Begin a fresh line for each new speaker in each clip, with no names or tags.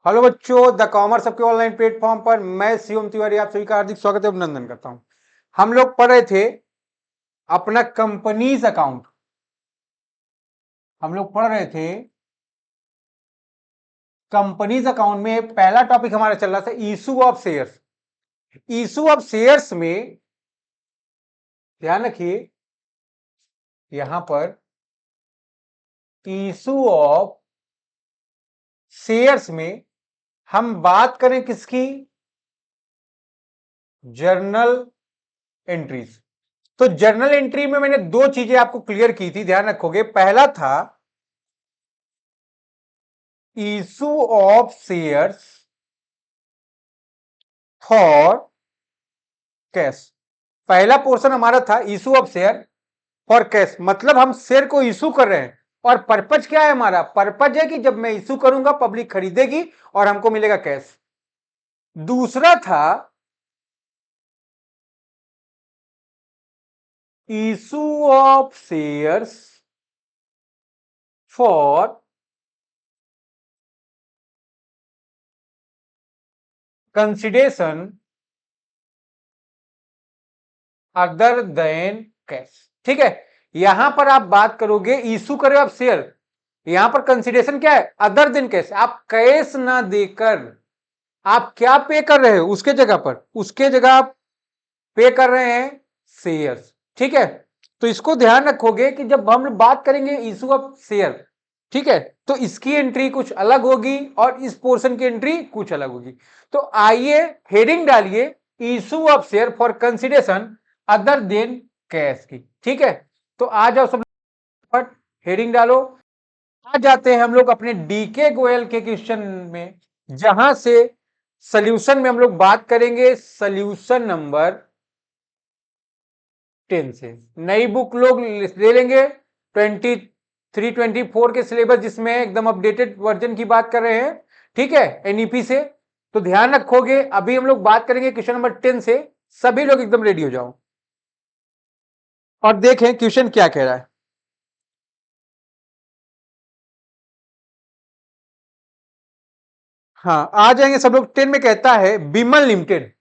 Hello बच्चों, the commerce सबके online platform पर मैं शिवम तिवारी आप सभी का हार्दिक स्वागत एवं अभिनंदन करता हूं। हम लोग पढ़ रहे थे अपना कंपनीज अकाउंट। हम लोग पढ़ रहे थे कंपनीज अकाउंट में पहला टॉपिक हमारा चल रहा था issue of shares. Issue of shares में ध्यान रखिए, यहां पर इशू ऑफ शेयर्स में हम बात करें किसकी? Journal entries. तो जर्नल एंट्री में मैंने दो चीजें आपको क्लियर की थी, ध्यान रखोगे। पहला था issue of shares for cash. पहला पोर्शन हमारा था issue of share for cash, मतलब हम शेयर को इशू कर रहे हैं और पर्पज क्या है? हमारा पर्पज है कि जब मैं इशू करूंगा पब्लिक खरीदेगी और हमको मिलेगा कैश। दूसरा था issue of shares for consideration other than cash. ठीक है, यहां पर आप बात करोगे, इशू करे आप शेयर, यहां पर कंसिडरेशन क्या है? Other than cash. आप कैश ना देकर आप क्या पे कर रहे हो? उसके जगह आप पे कर रहे हैं शेयर्स। ठीक है, तो इसको ध्यान रखोगे कि जब हम बात करेंगे इशू ऑफ शेयर, ठीक है, तो इसकी एंट्री कुछ अलग होगी और इस पोर्शन की एंट्री कुछ अलग होगी। तो आइए हेडिंग डालिए, issue of share for consideration other than cash की। ठीक है, तो आ जाओ सब फट, हेडिंग डालो। आ जाते हैं हम लोग अपने डीके गोयल के क्वेश्चन में, जहां से सॉल्यूशन में हम लोग बात करेंगे सॉल्यूशन नंबर 10 से। नई बुक लोग ले लेंगे 23-24 के सिलेबस, जिसमें एकदम अपडेटेड वर्जन की बात कर रहे हैं। ठीक है, एनईपी से। तो ध्यान रखोगे, अभी हम लोग बात करेंगे क्वेश्चन नंबर 10 से। सभी लोग एकदम रेडी हो जाओ और देखें क्वेश्चन क्या कह रहा है। हाँ, आ जाएंगे सब लोग। 10 में कहता है बिमल लिमिटेड।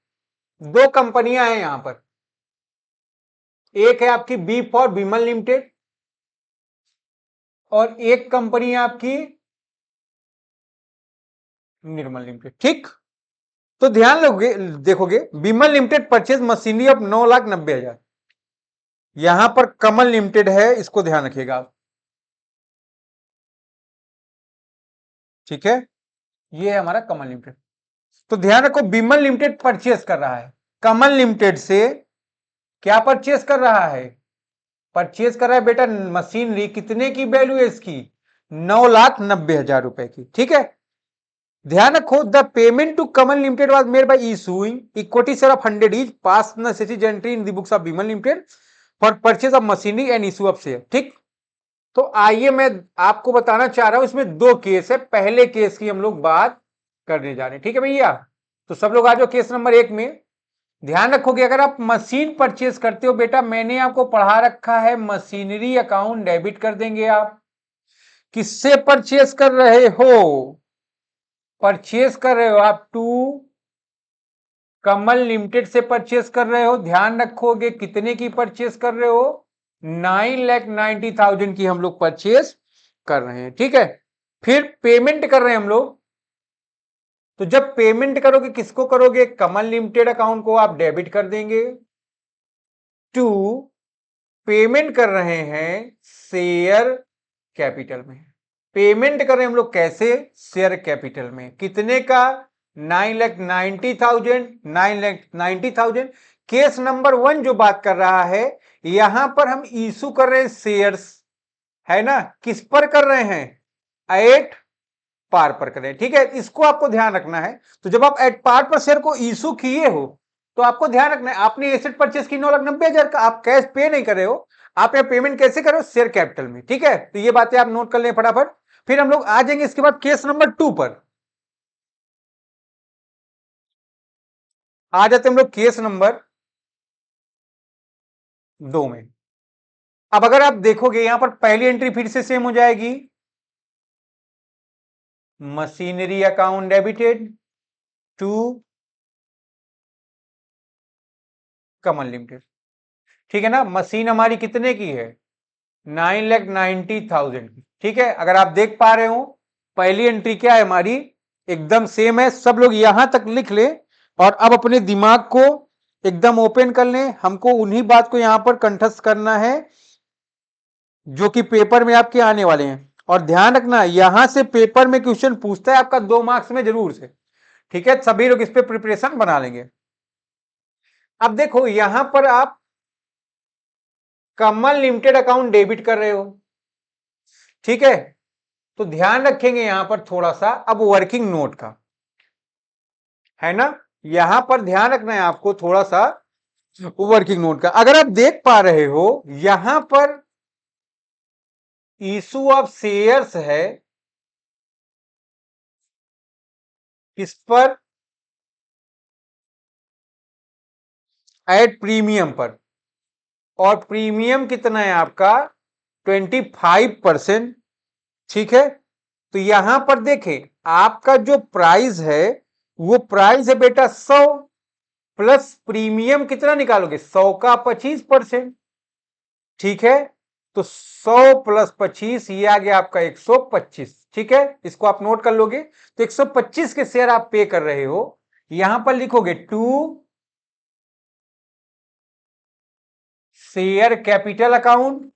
दो कंपनियां हैं यहां पर, एक है आपकी बी फॉर बिमल लिमिटेड और एक कंपनी है आपकी निर्मल लिमिटेड। ठीक, तो ध्यान लोगे, देखोगे Bimal limited purchase machinery of 9,90,000। यहां पर कमल लिमिटेड है, इसको ध्यान रखिएगा आप। ठीक है, ये है हमारा कमल लिमिटेड। तो ध्यान रखो, बिमल लिमिटेड परचेज कर रहा है कमल लिमिटेड से। क्या परचेज कर रहा है? परचेज कर रहा है बेटा मशीनरी। कितने की वैल्यू है इसकी? 9,90,000 रुपए की। ठीक है, ध्यान रखो, the payment to Kamal limited was made by issuing equity share of 100 is pass necessary entry in the books of Bimal limited for purchase of machinery and issue of share. ठीक, तो आइए मैं आपको बताना चाह रहा हूं, इसमें दो केस है। पहले केस की हम लोग बात करने जा रहे हैं। ठीक है भैया, तो सब लोग आ जाओ केस नंबर 1 में। ध्यान रखोगे, अगर आप मशीन परचेज करते हो बेटा, मैंने आपको पढ़ा रखा है मशीनरी अकाउंट डेबिट कर देंगे आप। किससे परचेज कर रहे हो? परचेज कर रहे हो आप टू कमल लिमिटेड से परचेज कर रहे हो। ध्यान रखोगे कितने की परचेज कर रहे हो? 9,90,000 की हम लोग परचेज कर रहे हैं। ठीक है, फिर पेमेंट कर रहे हैं हम लोग। तो जब पेमेंट करोगे किसको करोगे? कमल लिमिटेड अकाउंट को आप डेबिट कर देंगे। टू पेमेंट कर रहे हैं शेयर कैपिटल में। पेमेंट कर रहे हैं हम लोग कैसे? शेयर कैपिटल में। कितने का? 9,90,000। 9,90,000। केस नंबर 1 जो बात कर रहा है, यहां पर हम इशू कर रहे हैं शेयर्स, है ना? किस पर कर रहे हैं? एट पार पर कर रहे हैं। ठीक है, इसको आपको ध्यान रखना है। तो जब आप एट पार पर शेयर को इशू किए हो, तो आपको ध्यान रखना है, आपने एसेट परचेस की 9,90,000 का, आप कैश पे नहीं कर रहे हो। आप यहां पेमेंट कैसे करो? शेयर कैपिटल में। ठीक है, तो ये बातें आप नोट कर लें फटाफट। फिर हम लोग आ जाएंगे इसके बाद केस नंबर 2 पर। आ जाते हम लोग केस नंबर 2 में। अब अगर आप देखोगे, यहां पर पहली एंट्री फिर से सेम हो जाएगी। Machinery account debited to Kamal limited. ठीक है ना, मशीन हमारी कितने की है? 9,90,000 की। ठीक है, अगर आप देख पा रहे हो पहली एंट्री क्या है हमारी, एकदम सेम है। सब लोग यहां तक लिख ले और अब अपने दिमाग को एकदम ओपन कर लें। हमको उन्हीं बात को यहां पर कंठस्थ करना है जो कि पेपर में आपके आने वाले हैं। और ध्यान रखना, यहां से पेपर में क्वेश्चन पूछता है आपका 2 मार्क्स में जरूर से। ठीक है, सभी लोग इस पे प्रिपरेशन बना लेंगे। अब देखो यहां पर आप कमल लिमिटेड अकाउंट डेबिट कर रहे हो। ठीक है, तो ध्यान रखेंगे यहां पर थोड़ा सा अब वर्किंग नोट का, है ना। यहां पर ध्यान रखना है आपको थोड़ा सा वर्किंग नोट का। अगर आप देख पा रहे हो यहां पर इशू ऑफ शेयर्स है किस पर? एट प्रीमियम पर। और प्रीमियम कितना है आपका? 25%। ठीक है, तो यहां पर देखें आपका जो प्राइस है वो प्राइस है बेटा 100 प्लस प्रीमियम कितना निकालोगे? 100 का 25%। ठीक है, तो 100 प्लस 25 ये आ गया आपका 125। ठीक है, इसको आप नोट कर लोगे। तो 125 के शेयर आप पे कर रहे हो। यहां पर लिखोगे to share capital account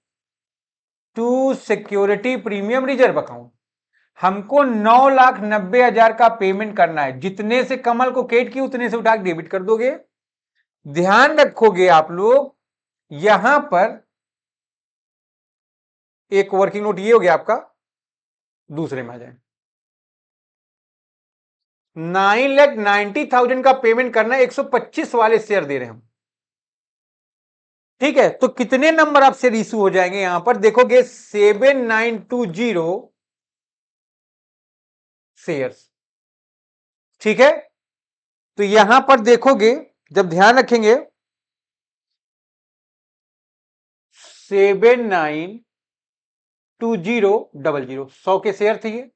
to security premium reserve account. हमको 9,90,000 का पेमेंट करना है। जितने से कमल को केट की उतने से उठा के डेबिट कर दोगे। ध्यान रखोगे आप लोग यहां पर एक वर्किंग नोट ये हो गया आपका। दूसरे में आ जाए, 9,90,000 का पेमेंट करना है, 125 वाले शेयर दे रहे हैं हम। ठीक है, तो कितने नंबर आपसे इशू हो जाएंगे? यहां पर देखोगे 7,920 शेयर्स। ठीक है, तो यहां पर देखोगे जब ध्यान रखेंगे 7,920,00 100 के शेयर थे ये।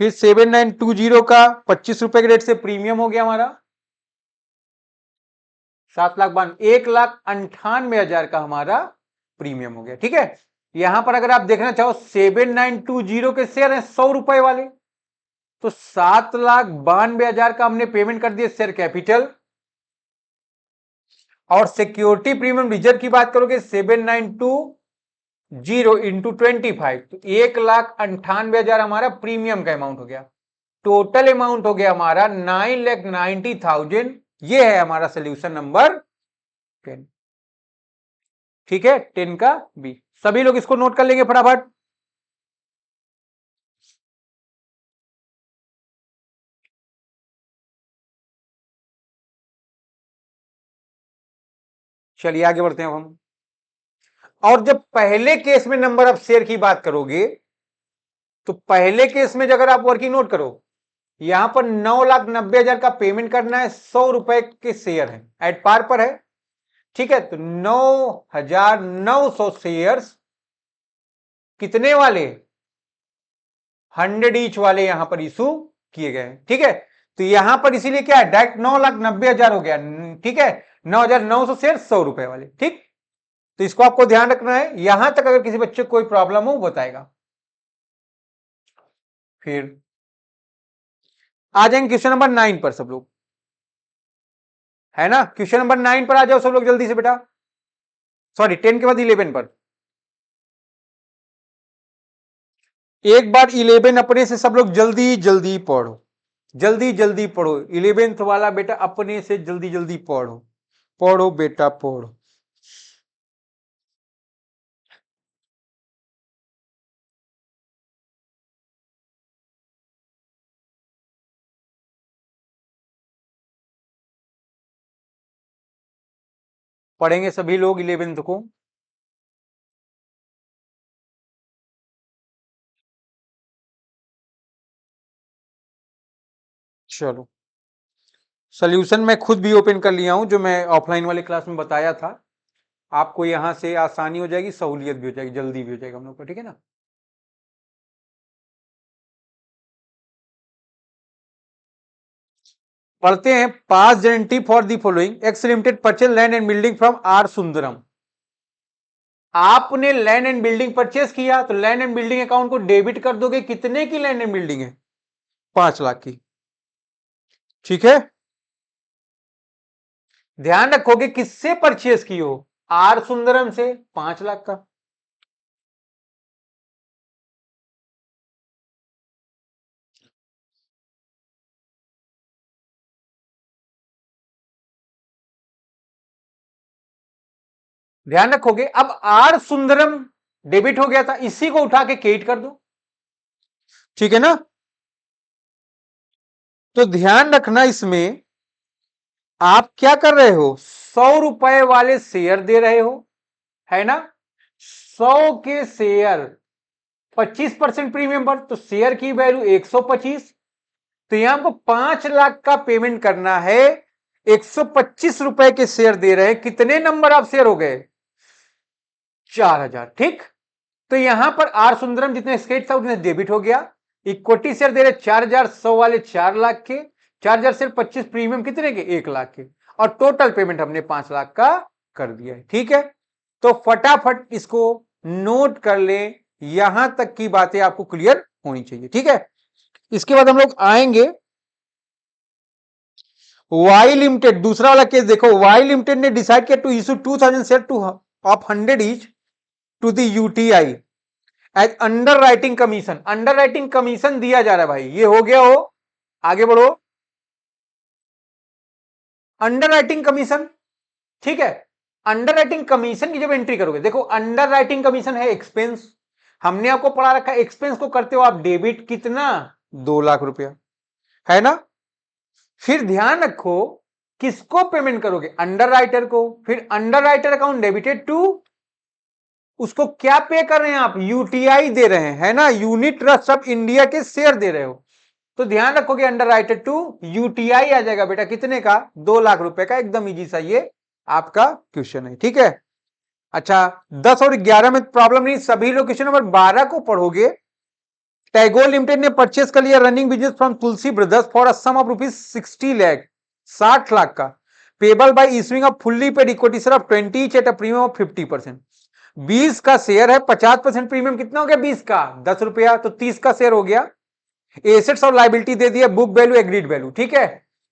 फिर 7,920 का 25 रुपए के रेट से प्रीमियम हो गया हमारा 7,92,000, 1,98,000 का हमारा प्रीमियम हो गया। ठीक है, यहां पर अगर आप देखना चाहो 7,920 के शेयर हैं 100 रुपए वाले, तो 7,92,000 का हमने पेमेंट कर दिया शेयर कैपिटल। और सिक्योरिटी प्रीमियम रिजर्व की बात करोगे 7,920 इंटू 25, तो 1,98,000 हमारा प्रीमियम का अमाउंट हो गया। टोटल अमाउंट हो गया हमारा 9,90,000। ये है हमारा सोल्यूशन नंबर 10। ठीक है, 10 का बी। सभी लोग इसको नोट कर लेंगे फटाफट। चलिए आगे बढ़ते हैं हम। और जब पहले केस में नंबर ऑफ शेयर की बात करोगे तो पहले केस में अगर आप वर्किंग नोट करो यहां पर 9,90,000 का पेमेंट करना है, 100 रुपए के शेयर है, एट पार पर है। ठीक है, तो 9,900 शेयर्स कितने वाले? 100 ईच वाले यहां पर इशू किए गए। ठीक है, तो यहां पर इसीलिए क्या है, डायरेक्ट 9,90,000 हो गया। ठीक है, 9,900 शेयर 100 रुपए वाले। ठीक, तो इसको आपको ध्यान रखना है। यहां तक अगर किसी बच्चे को कोई प्रॉब्लम हो बताएगा। फिर आ जाएंगे क्वेश्चन नंबर 9 पर सब लोग, है ना। क्वेश्चन नंबर 9 पर आ जाओ सब लोग जल्दी से बेटा। सॉरी, 10 के बाद 11 पर। एक बार 11 अपने से सब लोग जल्दी जल्दी पढ़ो, जल्दी जल्दी पढ़ो। 11th वाला बेटा अपने से जल्दी जल्दी पढ़ो, पढ़ो बेटा पढ़ो। पढ़ेंगे सभी लोग 11th को। चलो, सोल्यूशन मैं खुद भी ओपन कर लिया हूं जो मैं ऑफलाइन वाले क्लास में बताया था। आपको यहां से आसानी हो जाएगी, सहूलियत भी हो जाएगी, जल्दी भी हो जाएगा हम लोग को। ठीक है ना। पढ़ते हैं, pass guarantee for the following, X limited purchased land and building from R Sundaram. आपने लैंड एंड बिल्डिंग परचेस किया तो लैंड एंड बिल्डिंग अकाउंट को डेबिट कर दोगे। कितने की लैंड एंड बिल्डिंग है? 5 लाख की। ठीक है, ध्यान रखोगे किससे परचेस की हो, आर सुंदरम से, 5 लाख का। ध्यान रखोगे, अब आर सुंदरम डेबिट हो गया था, इसी को उठा के क्रेडिट कर दो। ठीक है ना? तो ध्यान रखना, इसमें आप क्या कर रहे हो, 100 रुपए वाले शेयर दे रहे हो, है ना? 100 के शेयर 25% प्रीमियम पर, तो शेयर की वैल्यू 125। तो यहां हमको 5 लाख का पेमेंट करना है, 125 रुपए के शेयर दे रहे हैं। कितने नंबर ऑफ शेयर हो गए? 4000। ठीक, तो यहां पर आर सुंदरम जितने स्केट था उतने डेबिट हो गया। इक्विटी शेयर दे रहे 4000, 100 वाले 4 लाख के, 4000 शेयर 25 प्रीमियम कितने के? 1 लाख के, और टोटल पेमेंट हमने 5 लाख का कर दिया है। ठीक है, तो फटाफट इसको नोट कर ले, यहां तक की बातें आपको क्लियर होनी चाहिए। ठीक है, इसके बाद हम लोग आएंगे वाई लिमिटेड, दूसरा वाला केस देखो। वाई लिमिटेड ने डिसाइड किया to issue 2000 share to of 100 each to the UTI as underwriting commission. Underwriting commission दिया जा रहा है भाई, ये हो गया हो, आगे बढ़ो। अंडर राइटिंग कमीशन, ठीक है, अंडर राइटिंग कमीशन की जब एंट्री करोगे, देखो अंडर राइटिंग कमीशन है एक्सपेंस, हमने आपको पढ़ा रखा है, एक्सपेंस को करते हो आप डेबिट, कितना? 2 लाख रुपया, है ना? फिर ध्यान रखो, किसको पेमेंट करोगे? अंडर राइटर को। फिर underwriter account debited to, उसको क्या पे कर रहे हैं आप? यूटीआई दे रहे हैं, है ना? यूनिट ट्रस्ट ऑफ इंडिया के शेयर दे रहे हो, तो ध्यान रखोगे अंडर राइटर टू यूटीआई आ जाएगा बेटा, कितने का? 2 लाख रुपए का। एकदम इजी सा ये आपका क्वेश्चन है। ठीक है, अच्छा 10 और 11 में प्रॉब्लम नहीं, सभी लोग क्वेश्चन नंबर 12 को पढ़ोगे। टैगोर लिमिटेड ने परचेस कर लिया running business from Tulsi brothers for a sum of rupees 60 lakh, 60 lakh का, payable by issuing a fully paid equity share of 20 each at a premium of 50%। 20 का शेयर है, 50% प्रीमियम कितना हो गया? 20 का 10 रुपया, तो 30 का शेयर हो गया। एसेट्स और लाइबिलिटी दे दिया, बुक वैल्यू एग्रीड वैल्यू। ठीक है,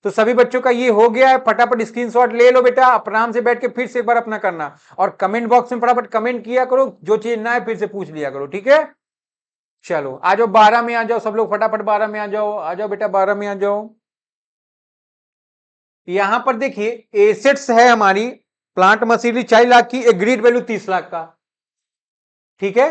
तो सभी बच्चों का ये हो गया है। फटाफट स्क्रीनशॉट ले लो बेटा, आराम से बैठ के फिर से एक बार अपना करना, और कमेंट बॉक्स में फटाफट कमेंट किया करो, जो चीज ना है फिर से पूछ लिया करो। ठीक है, चलो आ जाओ 12 में, आ जाओ सब लोग फटाफट 12 में आ जाओ बेटा, 12 में आ जाओ। यहां पर देखिए एसेट्स है हमारी, प्लांट मशीनरी 4 लाख की, एग्रीड वैल्यू 30 लाख का। ठीक है,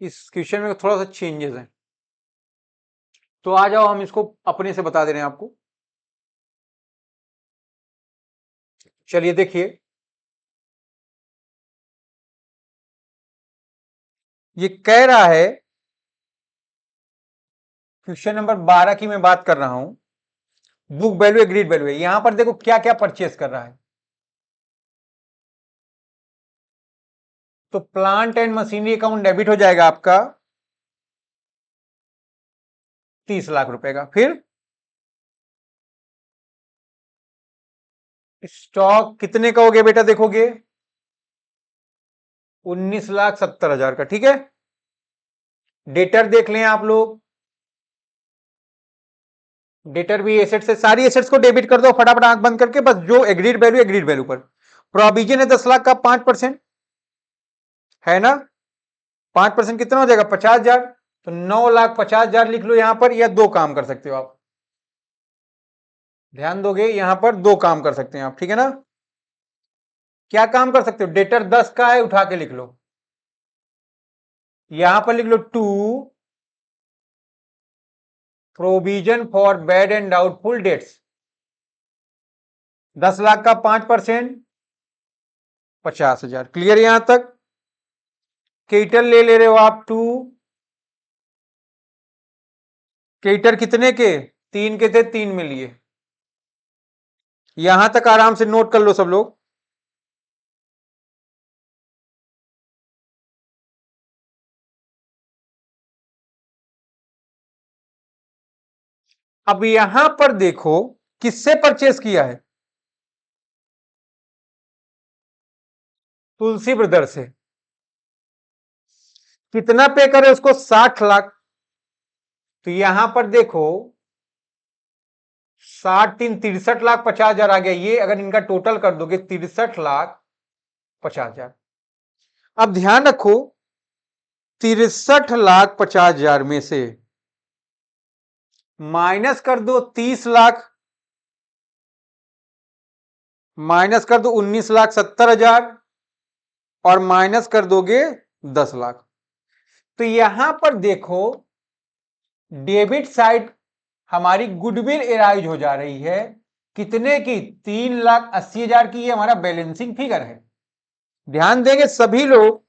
इस क्वेश्चन में थोड़ा सा चेंजेस है, तो आ जाओ हम इसको अपने से बता दे रहे हैं आपको। चलिए देखिए, ये कह रहा है, क्वेश्चन नंबर 12 की मैं बात कर रहा हूं, बुक वैल्यू एग्रीड वैल्यू है। यहां पर देखो क्या क्या परचेस कर रहा है, तो plant and machinery account debit हो जाएगा आपका 30 लाख रुपए का। फिर स्टॉक कितने का हो गया बेटा, देखोगे 19,70,000 का। ठीक है, डेटर देख लें आप लोग, डेटर भी एसेट्स है, सारी एसेट्स को डेबिट कर दो फटाफट आंख बंद करके, बस जो एग्रीड वैल्यू पर। प्रोविजन है 10 लाख का, 5%, है ना? 5% कितना हो जाएगा? 50,000, तो 9,50,000 लिख लो यहां पर, या दो काम कर सकते हो आप, ध्यान दोगे यहां पर दो काम कर सकते हैं आप। ठीक है ना? क्या काम कर सकते हो? डेटर 10 का है, उठा के लिख लो, यहां पर लिख लो 2 provision for bad and doubtful debts, 10 lakh का 5%, 50,000। क्लियर यहां तक? कैपिटल ले रहे हो आप 2, कैपिटल कितने के? 3 के थे, 3 में लिए। यहां तक आराम से नोट कर लो सब लोग। अब यहां पर देखो किससे परचेस किया है? तुलसी ब्रदर से। कितना पे करे उसको? 60 लाख। तो यहां पर देखो 60×3 = 63,50,000 आ गया। ये अगर इनका टोटल कर दोगे 63,50,000। अब ध्यान रखो 63,50,000 में से माइनस कर दो 30 लाख, माइनस कर दो 19,70,000 और माइनस कर दोगे 10 लाख। तो यहां पर देखो डेबिट साइड हमारी गुडविल एराइज हो जा रही है। कितने की? 3,80,000 की। ये हमारा बैलेंसिंग फिगर है। ध्यान देंगे सभी लोग।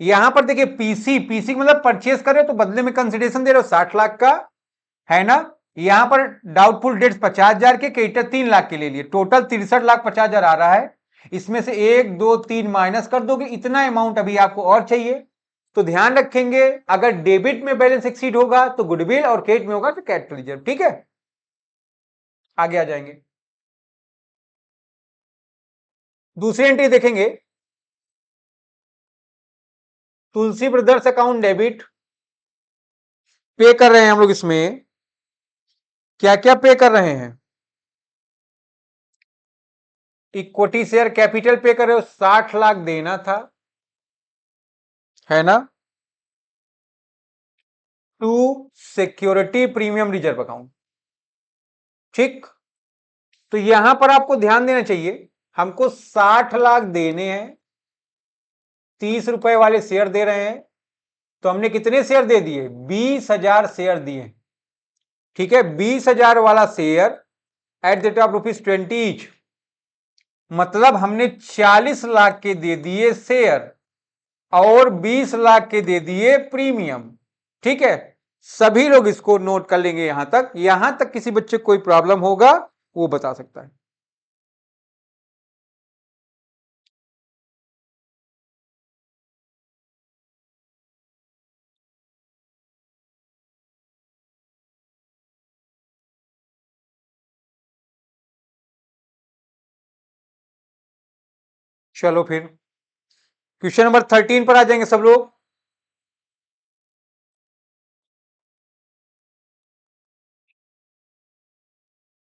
यहां पर देखिए पीसी, पीसी मतलब परचेस करे तो बदले में कंसिडरेशन दे रहे हो 60 लाख का, है ना। यहां पर डाउटफुल डेट्स 50,000 के, क्रेडिटर 3 लाख के ले लिए, टोटल 63,50,000 आ रहा है। इसमें से 1 2 3 माइनस कर दोगे, इतना अमाउंट अभी आपको और चाहिए। तो ध्यान रखेंगे अगर डेबिट में बैलेंस एक्सीड होगा तो गुडविल और क्रेडिट में होगा तो कैपिटल रिजर्व। ठीक है, आगे आ जाएंगे। दूसरी एंट्री देखेंगे, तुलसी ब्रदर्स अकाउंट डेबिट। पे कर रहे हैं हम लोग। इसमें क्या क्या पे कर रहे हैं? इक्विटी शेयर कैपिटल पे कर रहे हो, 60 लाख देना था, है ना। To security premium reserve account. ठीक, तो यहां पर आपको ध्यान देना चाहिए हमको 60 लाख देने हैं, 30 रुपए वाले शेयर दे रहे हैं। तो हमने कितने शेयर दे दिए? 20,000 शेयर दिए। ठीक है, 20,000 वाला share at the rate of ₹20 each, मतलब हमने 40 लाख के दे दिए शेयर और 20 लाख के दे दिए प्रीमियम। ठीक है, सभी लोग इसको नोट कर लेंगे। यहां तक किसी बच्चे को कोई प्रॉब्लम होगा वो बता सकता है। चलो फिर क्वेश्चन नंबर 13 पर आ जाएंगे सब लोग।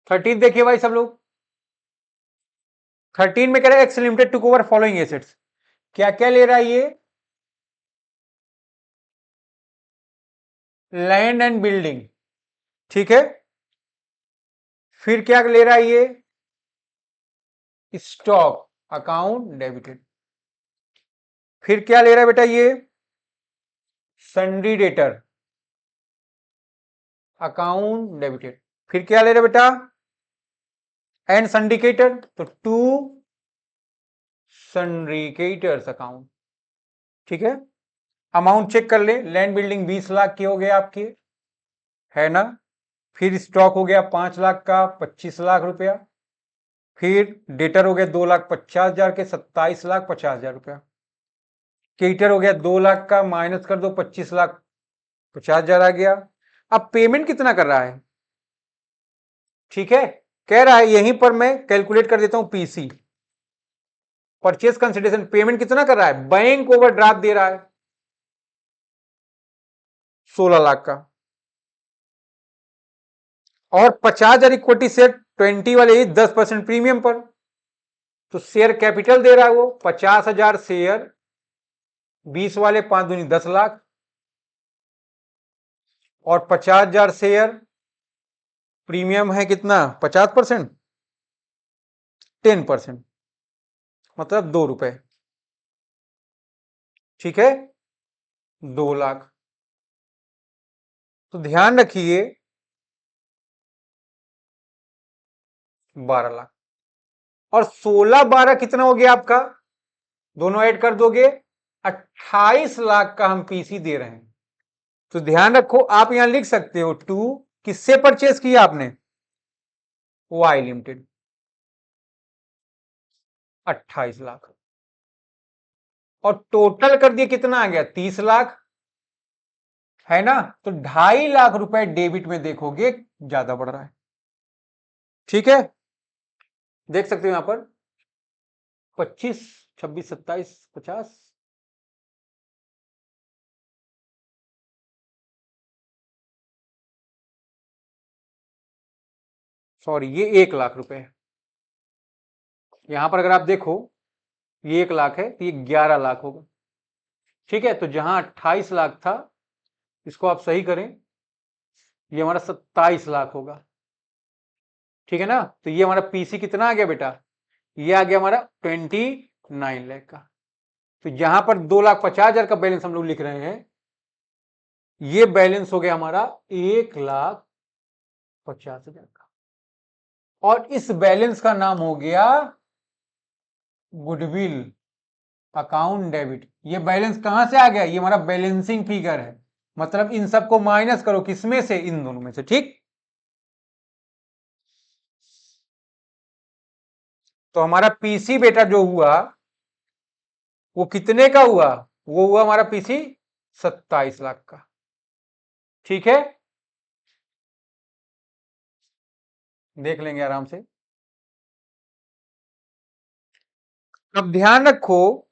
13 देखिए भाई सब लोग। 13 में कह रहा है x limited took over following assets. क्या क्या ले रहा है ये? Land and building. ठीक है, फिर क्या ले रहा है ये? Stock account debited. फिर क्या ले रहा है बेटा ये? Sundry debtor account debited. फिर क्या ले रहा है बेटा? एंड सिंडिकेटर, तो टू सिंडिकेटर्स अकाउंट। ठीक है, अमाउंट चेक कर ले। लैंड बिल्डिंग 20 लाख के हो गए आपके, है ना। फिर स्टॉक हो गया 5 लाख का, 25 लाख रुपया। फिर डेटर हो गया 2,50,000 के, 27,50,000 रुपया। क्रेडिटर हो गया 2 लाख का, माइनस कर दो 25,50,000 आ गया। अब पेमेंट कितना कर रहा है? ठीक है, कह रहा है यहीं पर मैं कैलकुलेट कर देता हूं पीसी, परचेज कंसिडरेशन। पेमेंट कितना कर रहा है? बैंक ओवरड्राफ्ट दे रहा है 16 लाख का, और 50,000 इक्विटी शेयर 20 वाले 10% प्रीमियम पर। तो शेयर कैपिटल दे रहा है वो 50,000 शेयर, 20 वाले 5 दूनी 10 लाख, और 50,000 शेयर प्रीमियम है कितना? 50%, 10%, मतलब 2 रुपए। ठीक है, 2 लाख। तो ध्यान रखिए 12 लाख। और 16 12 कितना हो गया आपका, दोनों ऐड कर दोगे 28 लाख का हम पीसी दे रहे हैं। तो ध्यान रखो, आप यहां लिख सकते हो 2 किससे परचेस किया आपने, वाई लिमिटेड, 28 लाख, और टोटल कर दिए कितना आ गया 30 लाख, है ना। तो 2.5 लाख रुपए डेबिट में देखोगे ज्यादा बढ़ रहा है। ठीक है, देख सकते हो यहां पर 25 26 27 50, सॉरी ये 1 लाख रुपए है। यहां पर अगर आप देखो ये 1 लाख है तो ये 11 लाख होगा। ठीक है, तो जहां 28 लाख था इसको आप सही करें, ये हमारा 27 लाख होगा। ठीक है ना, तो ये हमारा पीसी कितना आ गया बेटा, ये आ गया हमारा 29 लाख का। तो यहां पर 2,50,000 का बैलेंस हम लोग लिख रहे हैं, ये बैलेंस हो गया हमारा 1,50,000 का, और इस बैलेंस का नाम हो गया गुडविल अकाउंट डेबिट। ये बैलेंस कहां से आ गया, ये हमारा बैलेंसिंग फिगर है, मतलब इन सबको माइनस करो, किसमें से, इन दोनों में से। ठीक, तो हमारा पीसी बेटा जो हुआ वो कितने का हुआ, वो हुआ हमारा पीसी 27 लाख का। ठीक है, देख लेंगे आराम से। अब ध्यान रखो,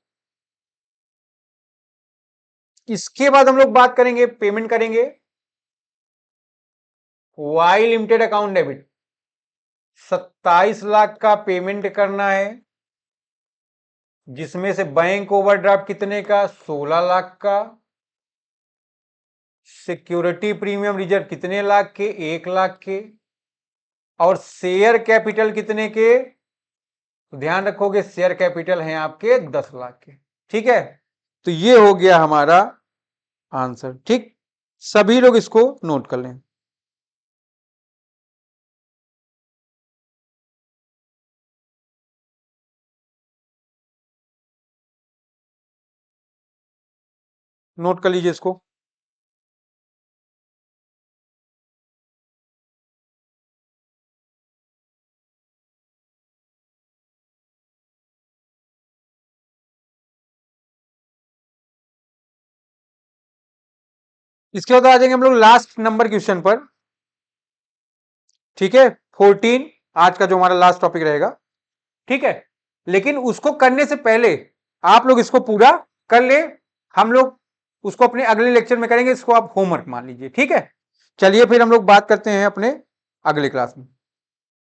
इसके बाद हम लोग बात करेंगे, पेमेंट करेंगे Y limited account debit, 27 lakh का पेमेंट करना है, जिसमें से बैंक ओवरड्राफ्ट कितने का, 16 लाख का, सिक्योरिटी प्रीमियम रिजर्व कितने लाख के, 1 लाख के, और शेयर कैपिटल कितने के, तो ध्यान रखोगे शेयर कैपिटल हैं आपके 10 लाख के। ठीक है, तो ये हो गया हमारा आंसर। ठीक, सभी लोग इसको नोट कर लें। नोट कर लीजिए इसको। इसके बाद आ जाएंगे हम लोग लास्ट नंबर क्वेश्चन पर। ठीक है, 14 आज का जो हमारा लास्ट टॉपिक रहेगा। ठीक है, लेकिन उसको करने से पहले आप लोग इसको पूरा कर ले, हम लोग उसको अपने अगले लेक्चर में करेंगे, इसको आप होमवर्क मान लीजिए। ठीक है, चलिए फिर हम लोग बात करते हैं अपने अगले क्लास में।